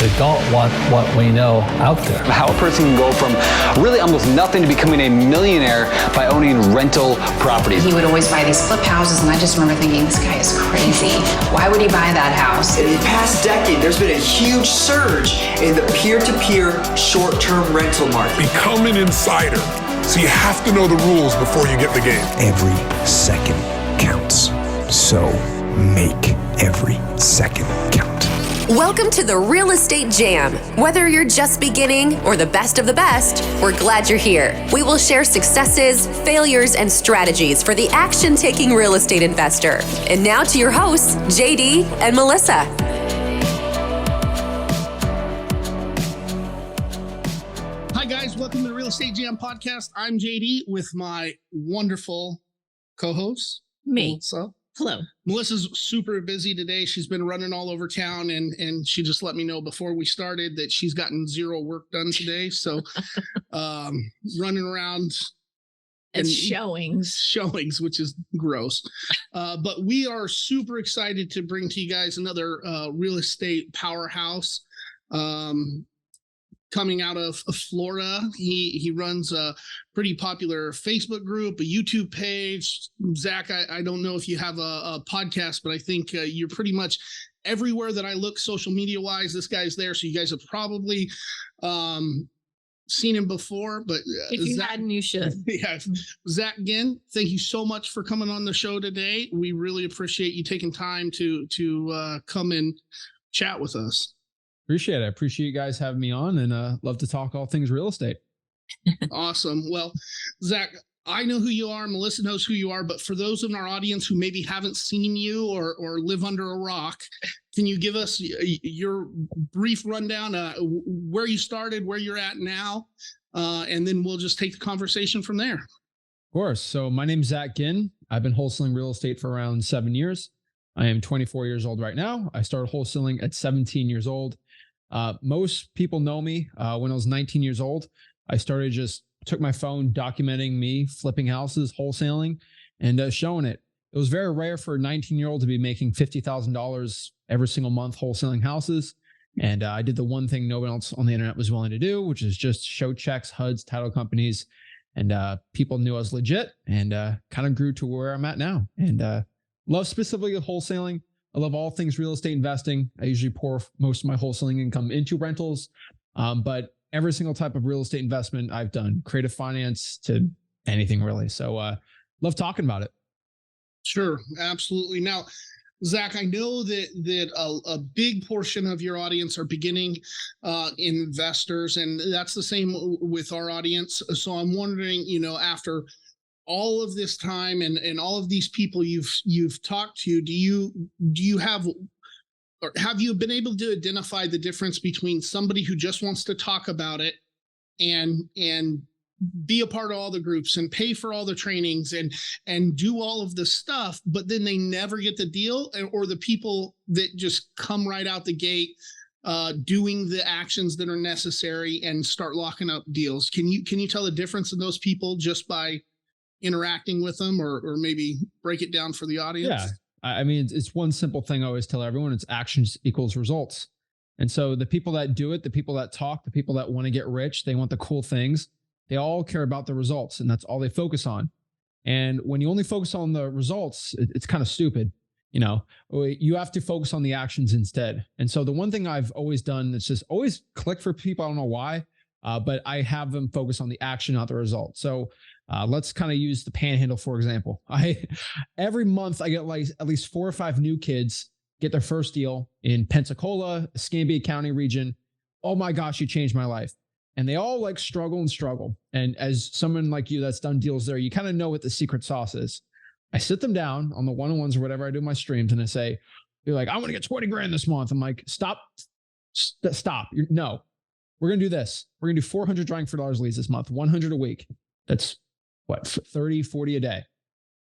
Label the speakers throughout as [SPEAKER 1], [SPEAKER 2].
[SPEAKER 1] They don't want what we know out there.
[SPEAKER 2] How a person can go from really almost nothing to becoming a millionaire by owning rental properties.
[SPEAKER 3] He would always buy these flip houses, and I just remember thinking, this guy is crazy. Why would he buy that house?
[SPEAKER 4] In the past decade, there's been a huge surge in the peer-to-peer short-term rental market.
[SPEAKER 5] Become an insider. So you have to know the rules before you get the game.
[SPEAKER 6] Every second counts. So make every second count.
[SPEAKER 7] Welcome to the Real Estate Jam. Whether you're just beginning or the best of the best, we're glad you're here. We will share successes, failures, and strategies for the action-taking real estate investor. And now to your hosts, JD and Melissa.
[SPEAKER 8] Hi guys, welcome to the Real Estate Jam podcast. I'm JD with my wonderful co-host,
[SPEAKER 9] me.
[SPEAKER 8] Melissa.
[SPEAKER 9] Hello.
[SPEAKER 8] Melissa's super busy today. She's been running all over town, and she just let me know before we started that she's gotten zero work done today. So running around.
[SPEAKER 9] It's showings, which is gross. But we are super excited to bring to you guys another real estate powerhouse coming out of Florida. He runs a pretty popular Facebook group, a YouTube page. Zach, I don't know if you have a podcast, but I think you're pretty much everywhere that I look social media wise. This guy's there. So you guys have probably seen him before, but if you hadn't, you should.
[SPEAKER 8] Yeah. Zach Ginn, thank you so much for coming on the show today. We really appreciate you taking time to come and chat with us.
[SPEAKER 10] Appreciate it. I appreciate you guys having me on, and love to talk all things real estate.
[SPEAKER 8] Awesome. Well, Zach, I know who you are. Melissa knows who you are. But for those in our audience who maybe haven't seen you or live under a rock, can you give us your brief rundown, where you started, where you're at now, and then we'll just take the conversation from there.
[SPEAKER 10] Of course. So my name's Zach Ginn. I've been wholesaling real estate for around 7 years. I am 24 years old right now. I started wholesaling at 17 years old. Most people know me when I was 19 years old. I took my phone documenting me flipping houses, wholesaling, and showing it. It was very rare for a 19-year-old to be making $50,000 every single month wholesaling houses. And I did the one thing no one else on the internet was willing to do, which is just show checks, HUDs, title companies. And people knew I was legit, and kind of grew to where I'm at now. And love specifically wholesaling. I love all things real estate investing. I usually pour most of my wholesaling income into rentals, but every single type of real estate investment I've done, creative finance to anything really. So love talking about it.
[SPEAKER 8] Sure, absolutely. Now, Zach, I know that a big portion of your audience are beginning investors, and that's the same with our audience. So I'm wondering, after all of this time and all of these people you've talked to, do you have, or have you been able to identify the difference between somebody who just wants to talk about it and be a part of all the groups and pay for all the trainings and do all of the stuff, but then they never get the deal, or the people that just come right out the gate doing the actions that are necessary and start locking up deals? Can you tell the difference in those people just by interacting with them, or maybe break it down for the audience?
[SPEAKER 10] Yeah. I mean, it's one simple thing I always tell everyone: it's actions equals results. And so the people that do it, the people that talk, the people that want to get rich, they want the cool things. They all care about the results, and that's all they focus on. And when you only focus on the results, it's kind of stupid. You have to focus on the actions instead. And so the one thing I've always done that's just always click for people, I don't know why, but I have them focus on the action, not the result. So let's kind of use the Panhandle, for example. Every month I get like at least 4 or 5 new kids get their first deal in Pensacola, Escambia County region. Oh my gosh, you changed my life. And they all like struggle. And as someone like you that's done deals there, you kind of know what the secret sauce is. I sit them down on the one-on-ones or whatever I do in my streams, and I say, you're like, I want to get 20 grand this month. I'm like, stop. No, we're going to do this. We're going to do 400 drawing for dollars leads this month, 100 a week. That's what, 30, 40 a day.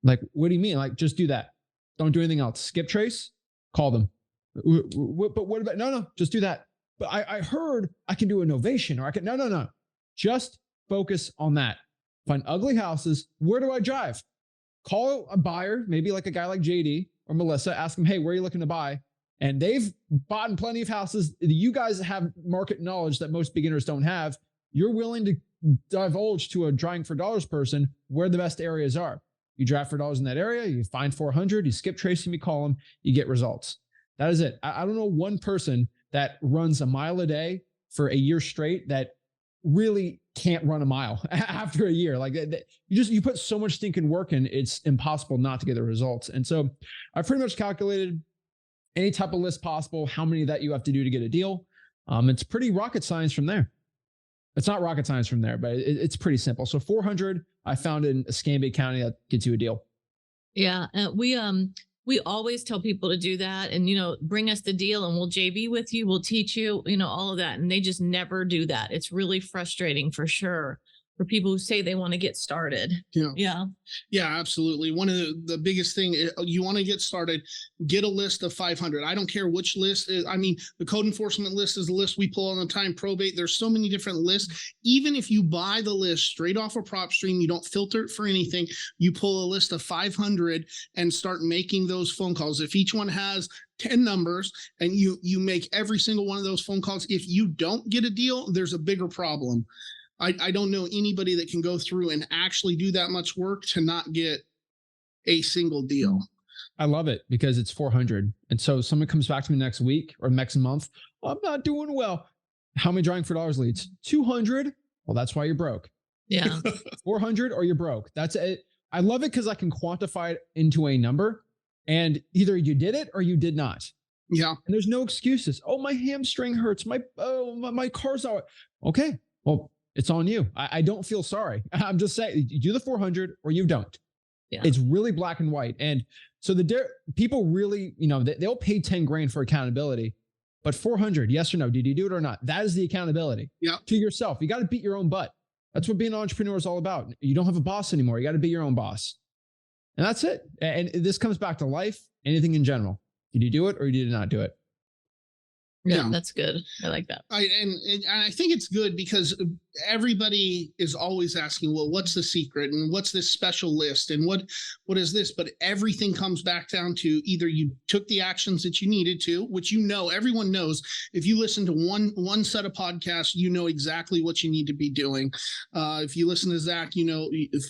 [SPEAKER 10] Like, what do you mean? Like, just do that. Don't do anything else. Skip trace, call them. But what about, no, just do that. But I heard I can do innovation, or I can, no. Just focus on that. Find ugly houses. Where do I drive? Call a buyer, maybe like a guy like JD or Melissa, ask them, hey, where are you looking to buy? and they've bought in plenty of houses. You guys have market knowledge that most beginners don't have. You're willing to divulge to a drawing for dollars person where the best areas are. You drive for dollars in that area, you find 400, you skip tracing, you call them, you get results. That is it. I don't know one person that runs a mile a day for a year straight that really can't run a mile after a year. Like you put so much stinking work in, it's impossible not to get the results. And so I pretty much calculated any type of list possible, how many that you have to do to get a deal. It's pretty rocket science from there. It's not rocket science from there, but it's pretty simple. So 400 I found in Escambia County that gets you a deal.
[SPEAKER 11] Yeah. We always tell people to do that and, bring us the deal and we'll JV with you. We'll teach you, all of that. And they just never do that. It's really frustrating for sure for people who say they want to get started.
[SPEAKER 8] Yeah, absolutely. One of the biggest thing, you want to get started, get a list of 500. I don't care which list. I mean, the code enforcement list is the list we pull all the time, probate. There's so many different lists. Even if you buy the list straight off a prop stream, you don't filter it for anything. You pull a list of 500 and start making those phone calls. If each one has 10 numbers and you make every single one of those phone calls, if you don't get a deal, there's a bigger problem. I don't know anybody that can go through and actually do that much work to not get a single deal.
[SPEAKER 10] I love it because it's 400. And so someone comes back to me next week or next month. Well, I'm not doing well. How many drawing for dollars leads? 200. Well, that's why you're broke.
[SPEAKER 11] Yeah.
[SPEAKER 10] 400 or you're broke. That's it. I love it because I can quantify it into a number and either you did it or you did not.
[SPEAKER 8] Yeah.
[SPEAKER 10] And there's no excuses. Oh, my hamstring hurts. My car's out. Okay. Well, it's on you. I don't feel sorry. I'm just saying, you do the 400 or you don't.
[SPEAKER 11] Yeah.
[SPEAKER 10] It's really black and white. And so people really, they'll pay 10 grand for accountability, but 400, yes or no, did you do it or not? That is the accountability to yourself. You got to beat your own butt. That's what being an entrepreneur is all about. You don't have a boss anymore. You got to be your own boss. And that's it. And this comes back to life, anything in general. Did you do it or you did not do it?
[SPEAKER 11] Yeah, that's good. I like that.
[SPEAKER 8] And I think it's good because everybody is always asking, well, what's the secret and what's this special list and what is this? But everything comes back down to either you took the actions that you needed to, which everyone knows. If you listen to one set of podcasts, you know exactly what you need to be doing. If you listen to Zach,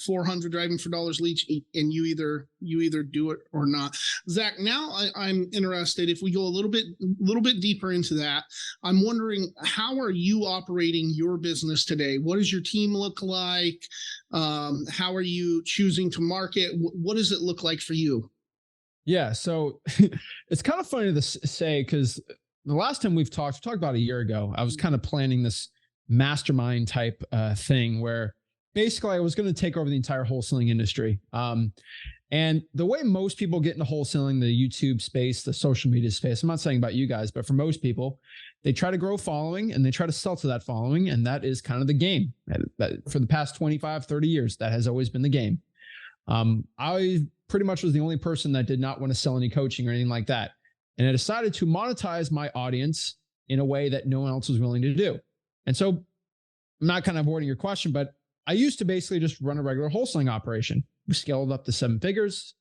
[SPEAKER 8] 400 driving for dollars leads, and you either do it or not. Zach, now I'm interested. If we go a little bit deeper into that, I'm wondering, how are you operating your business today? What does your team look like? How are you choosing to market? What does it look like for you?
[SPEAKER 10] Yeah, so it's kind of funny to say because the last time we talked about a year ago, I was kind of planning this mastermind type thing where basically I was going to take over the entire wholesaling industry. And the way most people get into wholesaling, the YouTube space, the social media space, I'm not saying about you guys, but for most people, they try to grow following and they try to sell to that following. And that is kind of the game. For the past 25, 30 years, that has always been the game. I pretty much was the only person that did not want to sell any coaching or anything like that. And I decided to monetize my audience in a way that no one else was willing to do. And so I'm not kind of avoiding your question, but I used to basically just run a regular wholesaling operation. We scaled up to 7 figures,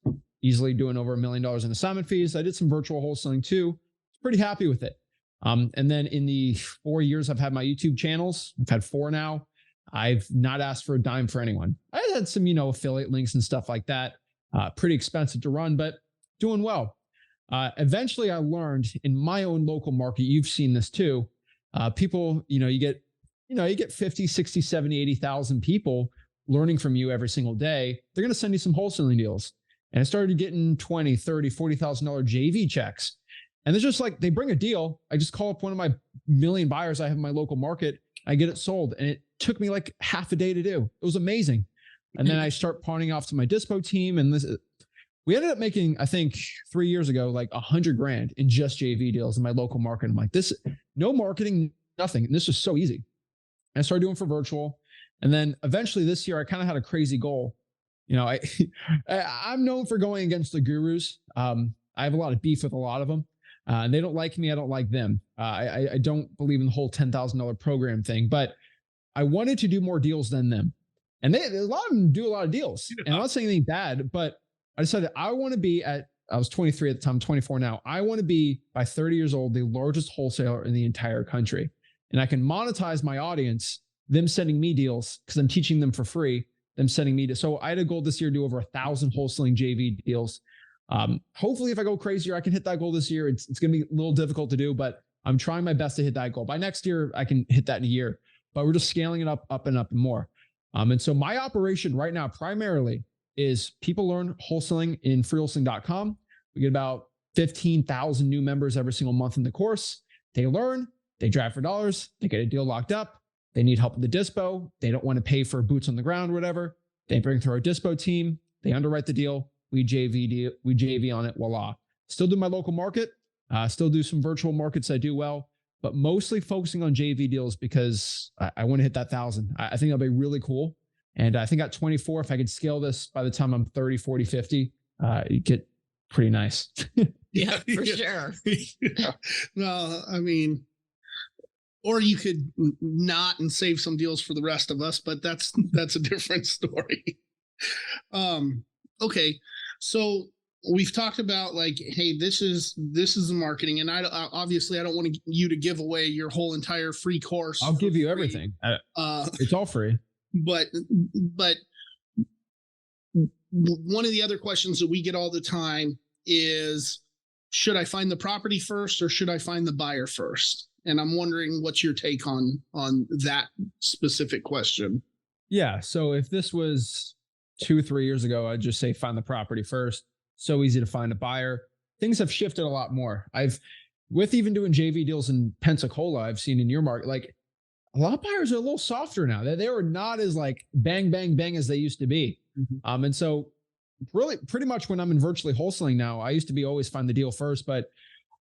[SPEAKER 10] easily doing over $1 million in assignment fees. I did some virtual wholesaling too. Pretty happy with it. And then in the 4 years I've had my YouTube channels, I've had 4 now. I've not asked for a dime for anyone. I had some, affiliate links and stuff like that. Pretty expensive to run, but doing well. Eventually I learned in my own local market, you've seen this too. People, you get 50, 60, 70, 80,000 people learning from you every single day. They're going to send you some wholesaling deals. And I started getting $20, $30, $40,000 JV checks. And it's just like, they bring a deal. I just call up one of my million buyers I have in my local market. I get it sold. And it took me like half a day to do. It was amazing. And then I start pawning off to my dispo team. And we ended up making, I think 3 years ago, like $100 grand in just JV deals in my local market. I'm like, no marketing, nothing. And this was so easy. And I started doing for virtual. And then eventually this year, I kind of had a crazy goal. I'm known for going against the gurus. I have a lot of beef with a lot of them. And they don't like me. I don't like them. I don't believe in the whole $10,000 program thing, but I wanted to do more deals than them. And a lot of them do a lot of deals. And I'm not saying anything bad, but I decided I want to be at I was 23 at the time, 24 now. I want to be, by 30 years old, the largest wholesaler in the entire country. And I can monetize my audience, them sending me deals because I'm teaching them for free, them sending me to. So I had a goal this year to do over 1,000 wholesaling JV deals. Hopefully, if I go crazier, I can hit that goal this year. It's going to be a little difficult to do, but I'm trying my best to hit that goal. By next year, I can hit that in a year, but we're just scaling it up and up and more. And so my operation right now primarily is people learn wholesaling in freewholesaling.com. We get about 15,000 new members every single month in the course. They learn, they drive for dollars, they get a deal locked up. They need help with the dispo. They don't want to pay for boots on the ground or whatever. They bring through our dispo team. They underwrite the deal. We JV on it. Voila. Still do my local market. Still do some virtual markets I do well, but mostly focusing on JV deals because I want to hit that 1,000. I think that'll be really cool. And I think at 24, if I could scale this by the time I'm 30, 40, 50, you get pretty nice.
[SPEAKER 11] Yeah, for sure.
[SPEAKER 8] Yeah. No, I mean, or you could not and save some deals for the rest of us, but that's a different story. Okay. So we've talked about like, hey, this is the marketing, and I obviously I don't want you to give away your whole entire free course.
[SPEAKER 10] I'll give you everything. It's all free.
[SPEAKER 8] But one of the other questions that we get all the time is, should I find the property first or should I find the buyer first? And I'm wondering what's your take on that specific question.
[SPEAKER 10] Yeah. So if this was 2 or 3 years ago, I'd just say find the property first. So easy to find a buyer. Things have shifted a lot more. With even doing JV deals in Pensacola, I've seen in your market, like a lot of buyers are a little softer now. They are not as like bang, bang, bang as they used to be. Mm-hmm. And so really pretty much when I'm in virtually wholesaling now, I used to be always find the deal first, but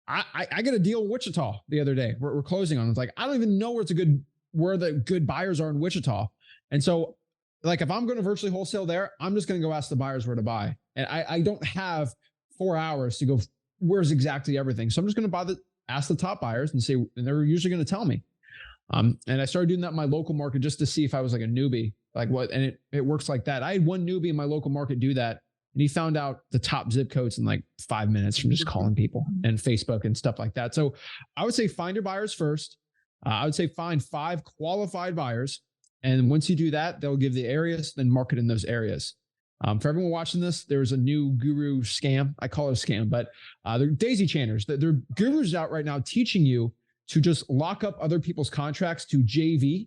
[SPEAKER 10] I got a deal in Wichita the other day. We're closing on. It's like, I don't even know where the good buyers are in Wichita. And so like, if I'm going to virtually wholesale there, I'm just going to go ask the buyers where to buy. And I don't have 4 hours to go, where's exactly everything. So I'm just going to ask the top buyers and and they're usually going to tell me. And I started doing that in my local market just to see if I was like a newbie, like what, and it works like that. I had one newbie in my local market do that. And he found out the top zip codes in like 5 minutes from just calling people and Facebook and stuff like that. So I would say find your buyers first. I would say find 5 qualified buyers. And once you do that, they'll give the areas, then market in those areas. For everyone watching this, there's a new guru scam. I call it a scam, but they're daisy chainers. They're gurus out right now teaching you to just lock up other people's contracts to JV.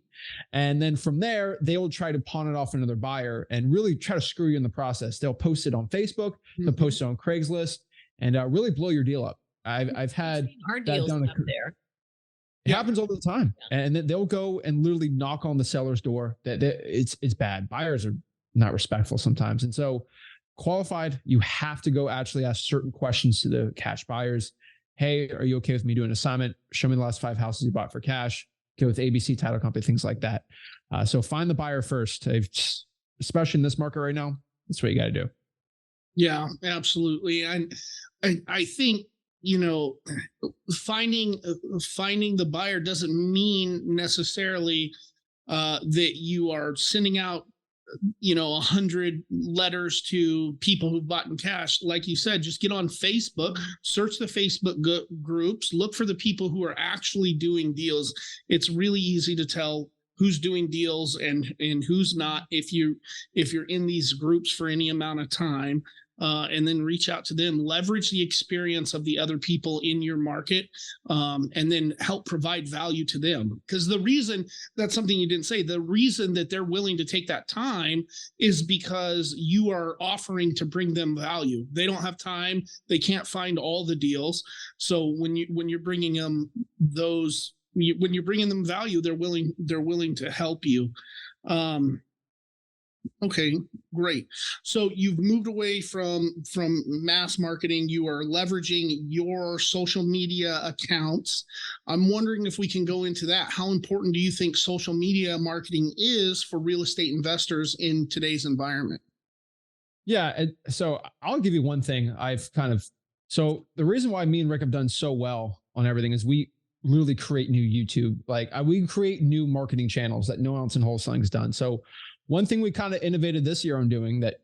[SPEAKER 10] And then from there, they will try to pawn it off another buyer and really try to screw you in the process. They'll post it on Facebook, they'll post it on Craigslist, and really blow your deal up. I've had
[SPEAKER 11] our deals up there.
[SPEAKER 10] It happens all the time. And then they'll go and literally knock on the seller's door. It's bad. Buyers are not respectful sometimes. And so qualified, you have to go actually ask certain questions to the cash buyers. Hey, are you okay with me doing an assignment? Show me the last 5 houses you bought for cash. Go with ABC Title Company, things like that. So find the buyer first. Especially in this market right now, that's what you got to do.
[SPEAKER 8] Yeah, absolutely. And I think, finding the buyer doesn't mean necessarily that you are sending out 100 letters to people who bought in cash. Like you said, just get on Facebook, search the Facebook groups, look for the people who are actually doing deals. It's really easy to tell who's doing deals and who's not if you're in these groups for any amount of time. And then reach out to them, leverage the experience of the other people in your market, and then help provide value to them. Because the reason, that's something you didn't say, the reason that they're willing to take that time is because you are offering to bring them value. They don't have time. They can't find all the deals. So when you're bringing them when you're bringing them value, they're willing to help you. Okay, great. So you've moved away from mass marketing. You are leveraging your social media accounts. I'm wondering if we can go into that. How important do you think social media marketing is for real estate investors in today's environment?
[SPEAKER 10] Yeah. So I'll give you one thing. So the reason why me and Rick have done so well on everything is we literally create new YouTube. We create new marketing channels that no one else in wholesaling has done. So one thing we kind of innovated this year on doing that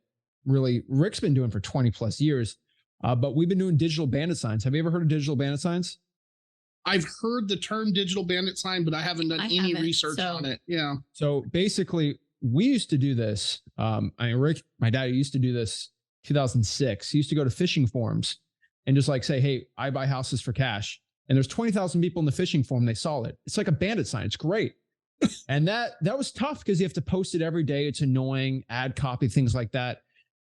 [SPEAKER 10] really Rick's been doing for 20 plus years But we've been doing digital bandit signs. Have you ever heard of digital bandit signs?
[SPEAKER 8] I've heard the term digital bandit sign, but I haven't done any research on it. Yeah.
[SPEAKER 10] So basically, we used to do this. Rick, my dad used to do this 2006. He used to go to fishing forums and just like say, hey, I buy houses for cash. And there's 20,000 people in the fishing forum. They saw it. It's like a bandit sign. It's great. And that was tough because you have to post it every day. It's annoying, ad copy, things like that.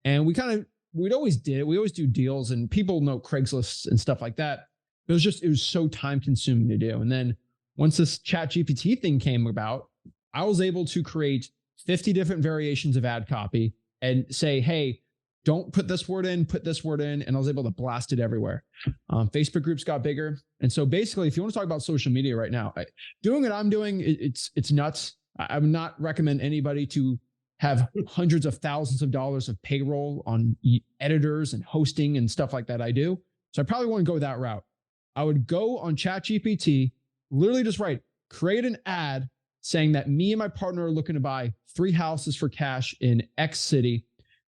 [SPEAKER 10] And we'd always do deals, and people know Craigslist and stuff like that. It was so time consuming to do. And then once this ChatGPT thing came about, I was able to create 50 different variations of ad copy and say, hey, don't put this word in, put this word in. And I was able to blast it everywhere. Facebook groups got bigger. And so basically, if you want to talk about social media right now, doing what I'm doing, it's nuts. I would not recommend anybody to have hundreds of thousands of dollars of payroll on editors and hosting and stuff like that I do. So I probably wouldn't go that route. I would go on ChatGPT, literally just create an ad saying that me and my partner are looking to buy 3 houses for cash in X city,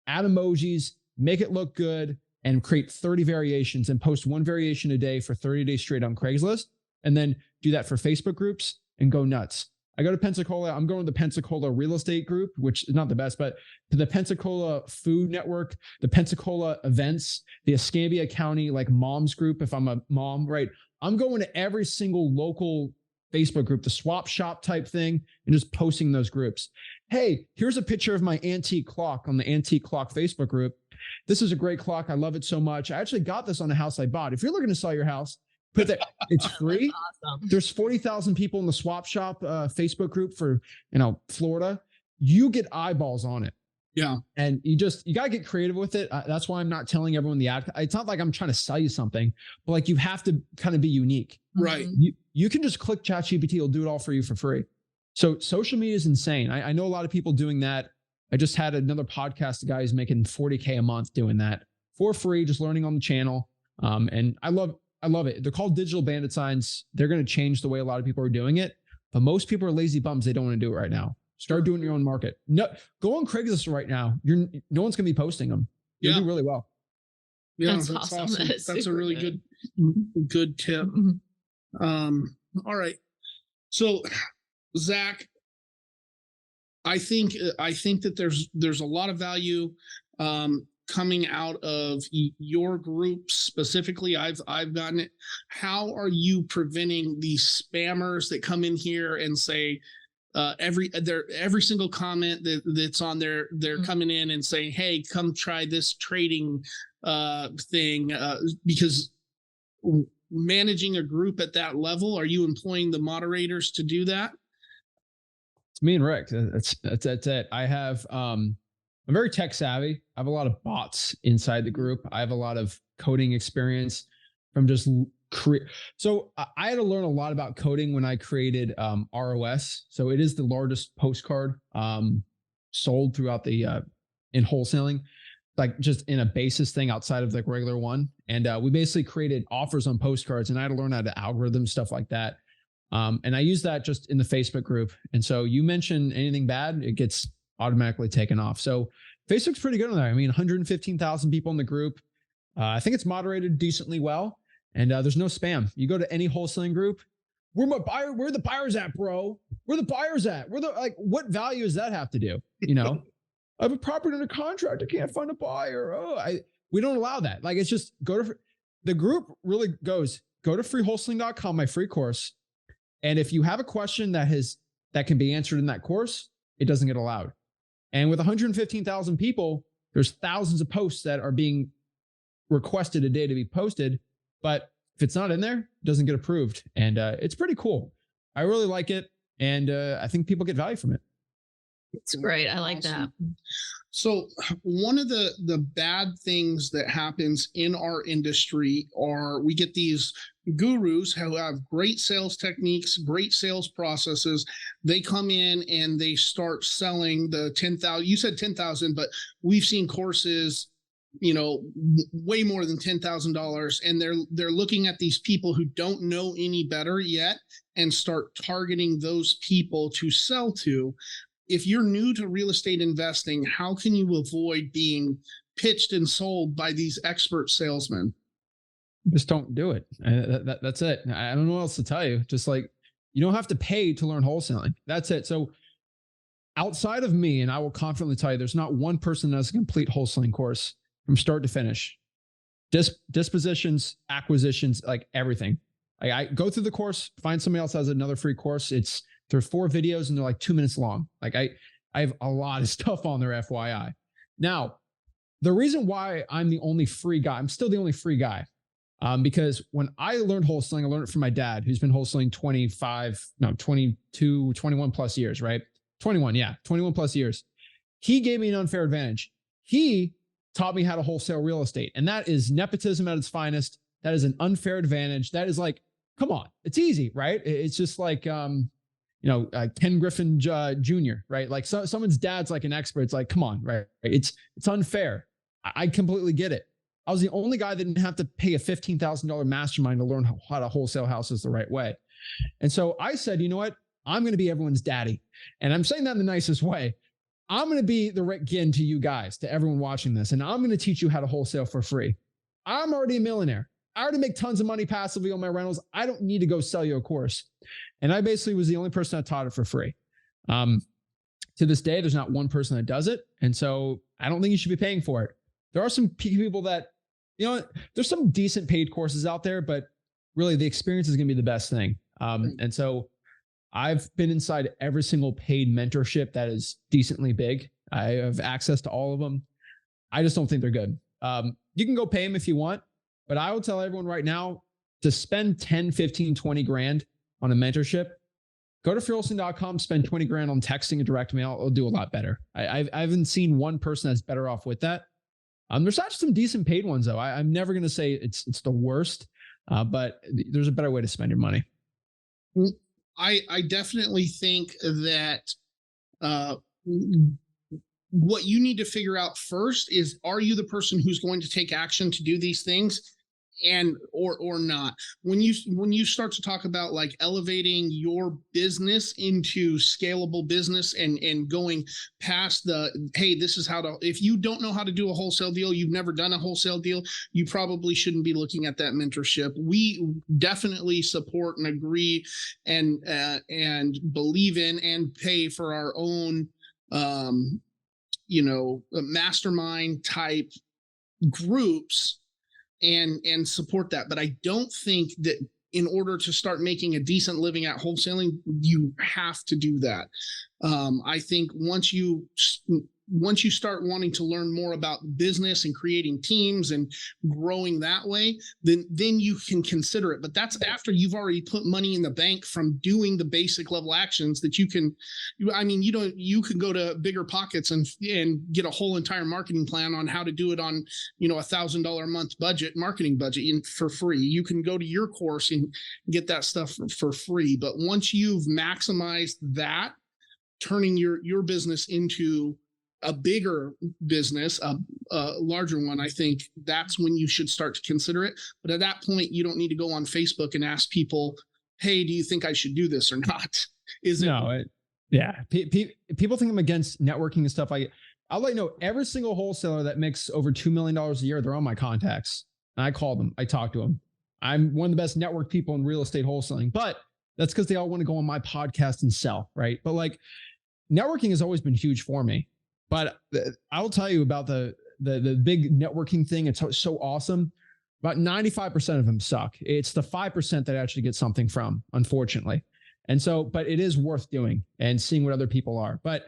[SPEAKER 10] add emojis, make it look good, and create 30 variations and post 1 variation a day for 30 days straight on Craigslist. And then do that for Facebook groups and go nuts. I go to Pensacola. I'm going to the Pensacola real estate group, which is not the best, but to the Pensacola food network, the Pensacola events, the Escambia County, moms group. If I'm a mom, right. I'm going to every single local Facebook group, the swap shop type thing, and just posting those groups. Hey, here's a picture of my antique clock on the antique clock Facebook group. This is a great clock. I love it so much. I actually got this on a house I bought. If you're looking to sell your house, put that. It's free. Awesome. There's 40,000 people in the swap shop Facebook group for, Florida. You get eyeballs on it.
[SPEAKER 8] Yeah.
[SPEAKER 10] And you got to get creative with it. That's why I'm not telling everyone the ad. It's not like I'm trying to sell you something, but you have to kind of be unique.
[SPEAKER 8] Right.
[SPEAKER 10] You can just click ChatGPT. It'll do it all for you for free. So social media is insane. I know a lot of people doing that. I just had another podcast. The guy who's making $40K a month doing that for free, just learning on the channel. And I love it. They're called digital bandit signs. They're going to change the way a lot of people are doing it, but most people are lazy bums. They don't want to do it right now. Start doing your own market. No, go on Craigslist right now. No one's going to be posting them. You'll do really well.
[SPEAKER 8] Yeah, that's awesome. That's a really good tip. All right. So, Zach, I think that there's a lot of value coming out of your group specifically. I've gotten it. How are you preventing these spammers that come in here and say every single comment that's on there, they're coming in and saying, hey, come try this trading thing, because managing a group at that level, are you employing the moderators to do that?
[SPEAKER 10] It's me and Rick. That's it. I have I'm very tech savvy. I have a lot of bots inside the group. I have a lot of coding experience from just So I had to learn a lot about coding when I created ROS. So it is the largest postcard sold throughout the in wholesaling, just in a basis thing outside of regular one. And we basically created offers on postcards, and I had to learn how to algorithm stuff like that. And I use that just in the Facebook group. And so you mention anything bad, it gets automatically taken off. So Facebook's pretty good on there. I mean, 115,000 people in the group. I think it's moderated decently well. And there's no spam. You go to any wholesaling group, where the buyers at, bro? Where the buyers at? What value does that have to do? I have a property under contract. I can't find a buyer. We don't allow that. It's just the group really goes, go to freewholesaling.com, my free course. And if you have a question that can be answered in that course, it doesn't get allowed. And with 115,000 people, there's thousands of posts that are being requested a day to be posted. But if it's not in there, it doesn't get approved. And it's pretty cool. I really like it. And I think people get value from it.
[SPEAKER 11] It's great. I like that.
[SPEAKER 8] So one of the bad things that happens in our industry are we get these gurus who have great sales techniques, great sales processes. They come in and they start selling the 10,000. You said 10,000, but we've seen courses, way more than $10,000. And they're looking at these people who don't know any better yet and start targeting those people to sell to. If you're new to real estate investing, how can you avoid being pitched and sold by these expert salesmen.
[SPEAKER 10] Just don't do it. That's it. I don't know what else to tell you. Just like, you don't have to pay to learn wholesaling. That's it. So outside of me, and I will confidently tell you, there's not one person that has a complete wholesaling course from start to finish. Dispositions, acquisitions, like everything. I go through the course, find somebody else has another free course. There's 4 videos and they're like 2 minutes long. Like I have a lot of stuff on there, FYI. Now, the reason why I'm the only free guy, I'm still the only free guy, because when I learned wholesaling, I learned it from my dad, who's been wholesaling 21 plus years, right? 21 plus years. He gave me an unfair advantage. He taught me how to wholesale real estate. And that is nepotism at its finest. That is an unfair advantage. That is like, come on, it's easy, right? It's just like, Ken Griffin Jr., right? Like someone's dad's like an expert. It's like, come on, right? It's unfair. I completely get it. I was the only guy that didn't have to pay a $15,000 mastermind to learn how to wholesale houses the right way. And so I said, you know what? I'm going to be everyone's daddy. And I'm saying that in the nicest way. I'm going to be the Zach Ginn to you guys, to everyone watching this. And I'm going to teach you how to wholesale for free. I'm already a millionaire. I already make tons of money passively on my rentals. I don't need to go sell you a course. And I basically was the only person that taught it for free. To this day, there's not one person that does it. And so I don't think you should be paying for it. There are some people that, there's some decent paid courses out there, but really the experience is going to be the best thing. And so I've been inside every single paid mentorship that is decently big. I have access to all of them. I just don't think they're good. You can go pay them if you want, but I will tell everyone right now to spend 10, 15, 20 grand on a mentorship. Go to freewholesaling.com, spend 20 grand on texting and direct mail. It'll do a lot better. I haven't seen one person that's better off with that. There's actually some decent paid ones though. I'm never going to say it's the worst, but there's a better way to spend your money.
[SPEAKER 8] I definitely think that what you need to figure out first is, are you the person who's going to take action to do these things, and or not? When you start to talk about like elevating your business into scalable business and going past the, hey, this is how to, if you don't know how to do a wholesale deal, you've never done a wholesale deal, you probably shouldn't be looking at that mentorship. We definitely support and agree and believe in and pay for our own mastermind type groups and support that. But I don't think that in order to start making a decent living at wholesaling, you have to do that. I think once you start wanting to learn more about business and creating teams and growing that way, then you can consider it. But that's after you've already put money in the bank from doing the basic level actions that you can go to Bigger Pockets and get a whole entire marketing plan on how to do it on, $1,000 a month marketing budget for free. You can go to your course and get that stuff for free. But once you've maximized that, turning your business into a bigger business, a larger one, I think that's when you should start to consider it. But at that point, you don't need to go on Facebook and ask people, hey, do you think I should do this or not?
[SPEAKER 10] People think I'm against networking and stuff. I'll let you know, every single wholesaler that makes over $2 million a year, they're on my contacts. And I call them, I talk to them. I'm one of the best network people in real estate wholesaling, but that's because they all want to go on my podcast and sell, right? But like, networking has always been huge for me. But I'll tell you about the big networking thing. It's so awesome. About 95% of them suck. It's the 5% that actually get something from, unfortunately. And so, but it is worth doing and seeing what other people are. But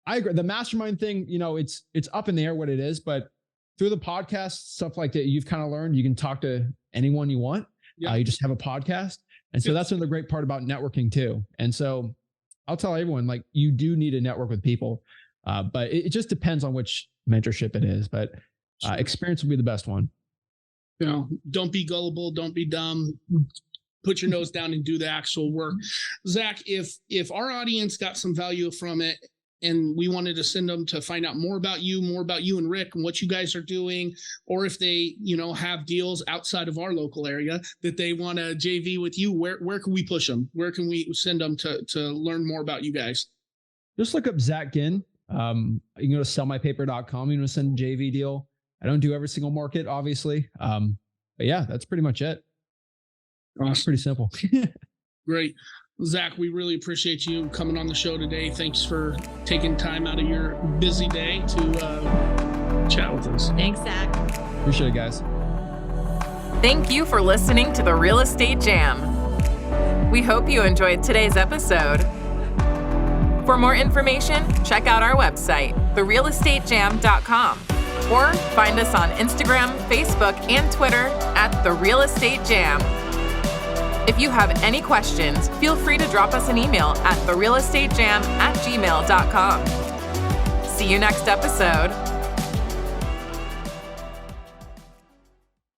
[SPEAKER 10] I agree. The mastermind thing, it's up in the air what it is, but through the podcast, stuff like that, you've kind of learned you can talk to anyone you want. Yeah. You just have a podcast. And so that's another great part about networking too. And so I'll tell everyone, like, you do need to network with people. But it just depends on which mentorship it is. But experience will be the best one.
[SPEAKER 8] Don't be gullible. Don't be dumb. Put your nose down and do the actual work. Zach, if our audience got some value from it and we wanted to send them to find out more about you and Rick and what you guys are doing, or if they, have deals outside of our local area that they want to JV with you, where can we push them? Where can we send them to learn more about you guys?
[SPEAKER 10] Just look up Zach Ginn. You can go to sellmypaper.com. You want to send a JV deal. I don't do every single market, obviously. But yeah, that's pretty much it. It's pretty simple.
[SPEAKER 8] Great. Zach, we really appreciate you coming on the show today. Thanks for taking time out of your busy day to chat with us.
[SPEAKER 11] Thanks, Zach.
[SPEAKER 10] Appreciate it, guys.
[SPEAKER 12] Thank you for listening to the Real Estate Jam. We hope you enjoyed today's episode. For more information, check out our website, therealestatejam.com, or find us on Instagram, Facebook, and Twitter at The Real Estate Jam. If you have any questions, feel free to drop us an email at therealestatejam@gmail.com. See you next episode.